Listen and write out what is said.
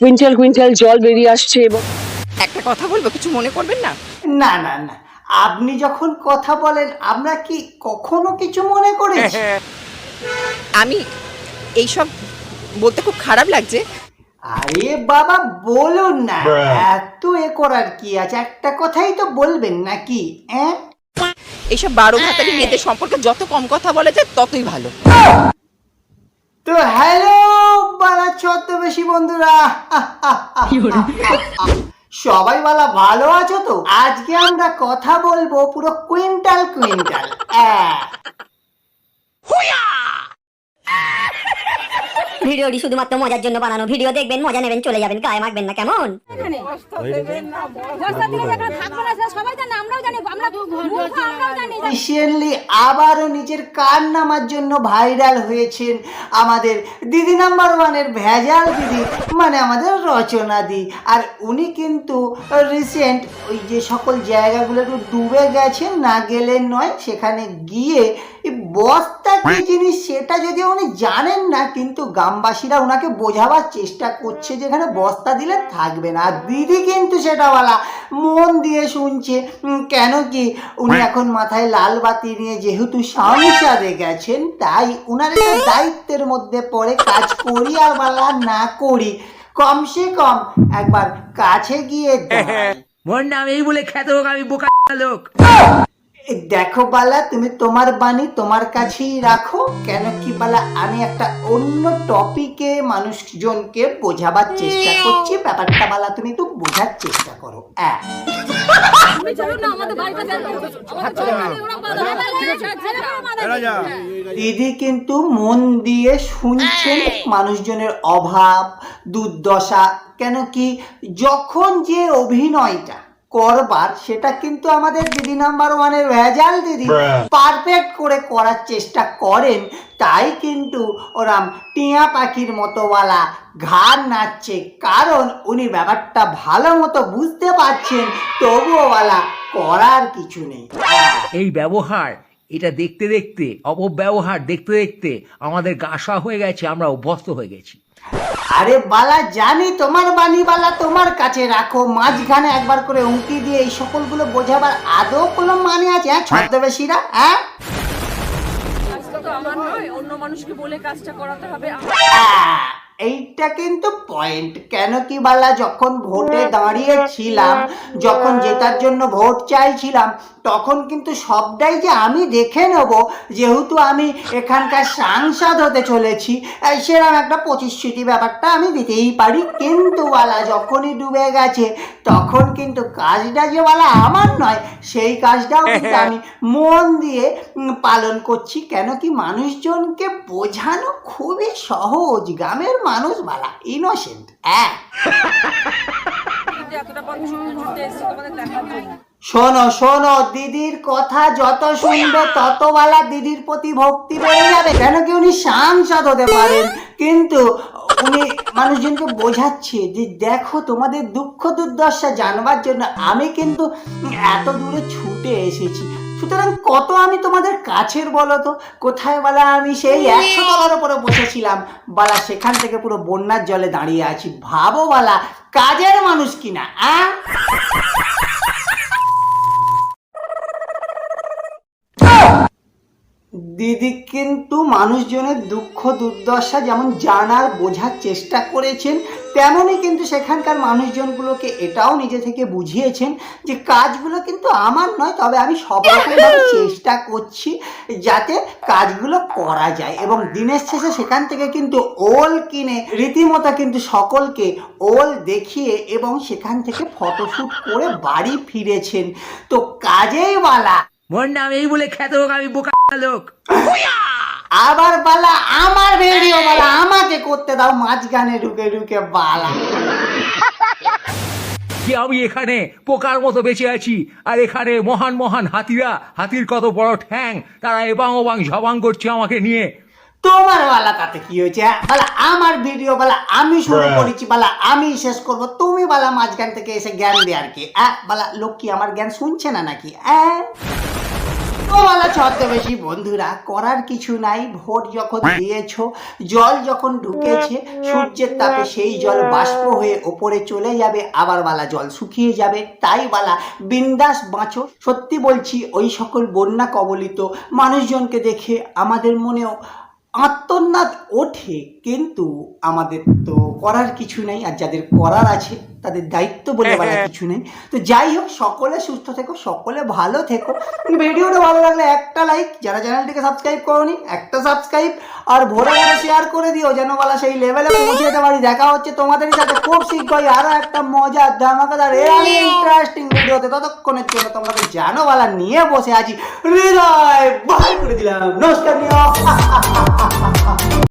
Quintal quintal জল বেরিয়ে আসছে। এবং একটা কথা বলবো, কিছু মনে করবেন না? না না না, আপনি যখন কথা বলেন আমরা কি কখনো কিছু মনে করেছি? আমি এইসব বলতে খুব খারাপ লাগছে। আরে বাবা বলুন না, এত এ করার কি আছে, একটা কথাই তো বলবেন নাকি? এইসব 12 ভাতারি মেয়েদের সম্পর্কে যত কম কথা বলা যায় ততই ভালো। তো হ্যালো বালা ছদ্মবেশী বন্ধুরা, সবাই বলা ভালো আছো তো? আজকে আমরা কথা বলবো পুরো কুইন্টাল কুইন্টাল। ভিডিওটি শুধুমাত্র মজার জন্য বানানো। ভিডিও দেখবেন, মজা নেবেন, চলে যাবেন, গায়ে মাখবেন না, কেমন? রিসেন্টলি আবারও নিজের কার নামার জন্য ভাইরাল হয়েছেন আমাদের দিদি নাম্বার ওয়ানের ভেজাল দিদি, মানে আমাদের রচনা দি। আর উনি কিন্তু রিসেন্ট ওই যে সকল জায়গাগুলো একটু ডুবে গেছেন, না গেলেন নয়, সেখানে গিয়ে বস্তা কি জিনিস সেটা যদি উনি জানেন না, কিন্তু গ্রামবাসীরা ওনাকে বোঝাবার চেষ্টা করছে যে এখানে বস্তা দিলে থাকবে না। আর দিদি কিন্তু সেটা বলা মন দিয়ে শুনছে। কেন কি উনি এখন মাথায় লাল বাতি নিয়ে যেহেতু সংসারে গেছেন, তাই উনার একটা দায়িত্বের মধ্যে পড়ে কাজ করি আর বলা না করি, কমসে কম একবার কাছে গিয়ে মোর নাম এই বলে খ্যাত হোক, আমি বোকা লোক। দেখো বালা, তুমি তোমার বাণী তোমার কাছেই রাখো। কেন কি বালা, আমি একটা অন্য টপিকে মানুষজনকে বোঝাবার চেষ্টা করছি। ব্যাপারটা বালা তুমি একটু বোঝার চেষ্টা করো। দিদি কিন্তু মন দিয়ে শুনছেন মানুষজনের অভাব দুর্দশা। কেন কি যখন যে অভিনয়টা করবার সেটা কিন্তু আমাদের দিদি নাম্বার ওয়ানের ভেজাল দিদি পারফেক্ট করে করার চেষ্টা করেন। তাই কিন্তু ওরাম টিয়া পাখির মতোওয়ালা ঘাড় নাচছে, কারণ উনি ব্যাপারটা ভালো মতো বুঝতে পারছেন, তবুও ওয়ালা করার কিছু নেই। এই ব্যবহার, এটা দেখতে দেখতে, অপব্যবহার দেখতে দেখতে আমাদের গাসা হয়ে গেছে, আমরা অভ্যস্ত হয়ে গেছি। আরে বালা জানি তোমার বাণী বালা তোমার কাছে রাখো, মাঝখানে একবার করে উঁকি দিয়ে এই সকলগুলো বোঝাবার আদৌ কোনো মানে আছে? ছদ্মবেশীরা, অন্য মানুষকে বলে কাজটা করাতে হবে। এইটা কিন্তু পয়েন্ট। কেন কি বালা, যখন ভোটে দাঁড়িয়েছিলাম, যখন জেতার জন্য ভোট চাইছিলাম, তখন কিন্তু সবটাই যে আমি দেখে নেব, যেহেতু আমি এখানকার সাংসদ হতে চলেছি, সেরকম একটা প্রতিশ্রুতি ব্যাপারটা আমি দিতেই পারি। কিন্তু বালা যখনই ডুবে গেছে, তখন কিন্তু কাজটা যে বালা আমার নয়, সেই কাজটাও কিন্তু আমি মন দিয়ে পালন করছি। কেন কি মানুষজনকে বোঝানো খুবই সহজ, গ্রামের মানুষ বালা ইনোসেন্ট। শোনো শোনো, দিদির কথা যত শুনবে তত বালা দিদির প্রতি ভক্তি বেড়ে যাবে। কেন কি উনি সাংসদ হতে পারেন, কিন্তু উনি মানুষজনকে বোঝাচ্ছে যে দেখো তোমাদের দুঃখ দুর্দশা জানবার জন্য আমি কিন্তু এত দূরে ছুটে এসেছি। সুতরাং কত আমি তোমাদের কাছের বলো তো? কোথায় বলা আমি সেই 100 তলার উপরে বসেছিলাম বলা, সেখান থেকে পুরো বন্যার জলে দাঁড়িয়ে আছি। ভাবো বলা কাজের মানুষ কিনা। দিদি কিন্তু মানুষজনের দুঃখ দুর্দশা যেমন জানার বোঝার চেষ্টা করেছেন, তেমনই কিন্তু সেখানকার মানুষজনগুলোকে এটাও নিজে থেকে বুঝিয়েছেন যে কাজগুলো কিন্তু আমার নয়, তবে আমি সব রকমভাবে চেষ্টা করছি যাতে কাজগুলো করা যায়। এবং দিনের শেষে সেখান থেকে কিন্তু ওল কিনে রীতিমতো কিন্তু সকলকে ওল দেখিয়ে এবং সেখান থেকে ফটোশ্যুট করে বাড়ি ফিরেছেন। তো কাজেই বালা, মোর নাম এই বলে খ্যাত হোক, আমি বোকা লোক। আবার বালা আমার ভিডিও বালা আমাকে করতে দাও, মাঝখানে ঢুকে ঢুকে বালা। কি আমি এখানে পোকার মতো বেঁচে আছি, আর এখানে মহান মহান হাতিরা, হাতির কত বড় ঠ্যাং, তারা এবাং ওবাং ঝবাং করছে আমাকে নিয়ে। তোমার বালা তাতে কি হয়েছে? বালা আমার ভিডিও বালা আমি শুরু করেছি, বালা আমি শেষ করব, তুমি বালা মাঝখান থেকে এসে জ্ঞান দে আর কি। বালা লোক কি আমার জ্ঞান শুনছে না নাকি? ও বালা ছদ্মবেশী বন্ধুরা, করার কিছু নাই। ভোট যখন দিয়েছো, জল যখন ঢুকেছে, সূর্যের তাপে সেই জল বাষ্প হয়ে ওপরে চলে যাবে, আবার বালা জল শুকিয়ে যাবে। তাই বালা বিন্দাস বাঁচো। সত্যি বলছি, ওই সকল বন্যা কবলিত মানুষজনকে দেখে আমাদের মনেও আত্মনাদ ওঠে, কিন্তু আমাদের তো করার কিছু নেই। আর যাদের করার আছে তাদের দায়িত্ব বলে বলা কিছু নেই। তো যাই হোক, সকলে সুস্থ থেকো, সকলে ভালো থেকো। ভিডিওটা ভালো লাগলে একটা লাইক, যারা চ্যানেলটিকে সাবস্ক্রাইব করোনি একটা সাবস্ক্রাইব, আর ভোরে ভোরে শেয়ার করে দিও যেন বলা সেই লেভেলে পৌঁছে যেতে পারি। দেখা হচ্ছে তোমাদের সাথে খুব শীঘ্রই আরো একটা মজার ধামাকাদার ইন্টারেস্টিং ভিডিওতে। ততক্ষণের জন্য তোমরা তো জানো বলা নিয়ে বসে আছি, হৃদয় বাই করে দিলাম। নমস্কার।